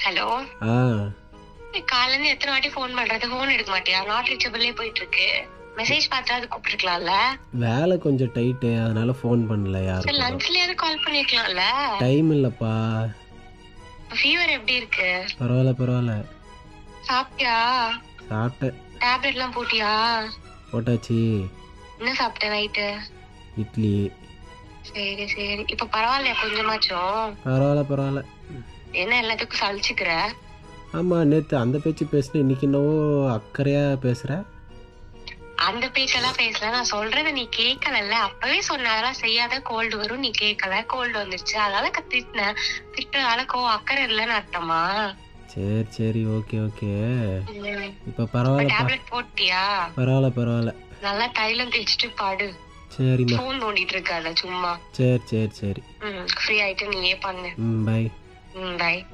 Hello. ஆ காலைல இருந்து எத்தனை வாட்டி ஃபோன் பண்றது, ஃபோன் எடுக்க மாட்டியா? நாட் ரீச்சபிளே போயிட்டு இருக்கு. மெசேஜ் பார்த்தாது கூப்பிட்டுருக்கலாம்ல. வேலை கொஞ்சம் டைட்டு, அதனால ஃபோன் பண்ணல சரி, யாருக்கும். லஞ்ச்லயாவது கால் பண்ணிருக்கலாம்ல. டைம் இல்லைப்பா. ஃபீவர் எப்படி இருக்கு? பரவாயில்ல. சாப்பிட்டியா? சாப்பிட்டேன். டேப்லெட் எல்லாம் போட்டியா? போட்டாச்சு. என்ன சாப்பிட்ட நைட்டு? இட்லி. சரி சரி, இப்ப பரவாயில்லையா கொஞ்சமாச்சும்? பரவாயில்ல. என்ன எல்லாத்துக்கும் சலிச்சுக்கிற? ஆமாம், நேற்று அந்த பேச்சு பேசுனேன், இன்னைக்கு என்னவோ அக்கறையாக பேசுகிற. அந்த பேச்செல்லாம் பேசல, நான் சொல்றத நீ கேட்கல. அப்பவே சொன்ன அதெல்லாம் செய்யாத, கோல்டு வரும். நீ கேட்கல, கோல்டு வந்துருச்சு, அதனால திட்டினேன். திட்டுறதால அக்கறை இல்லைன்னு அர்த்தமா? சரி, ஓகே. இப்போ பரவாயில்ல. டேப்லெட் போட்டியா? பரவாயில்ல. நல்லா தைலம் தேய்ச்சிட்டு பாடு. சரிம்மா. ஃபோன் நோண்டிட்டு இருக்காத சும்மா. சரி. ஃப்ரீ ஆயிட்டு நீயே பண்ணு. பை. பை.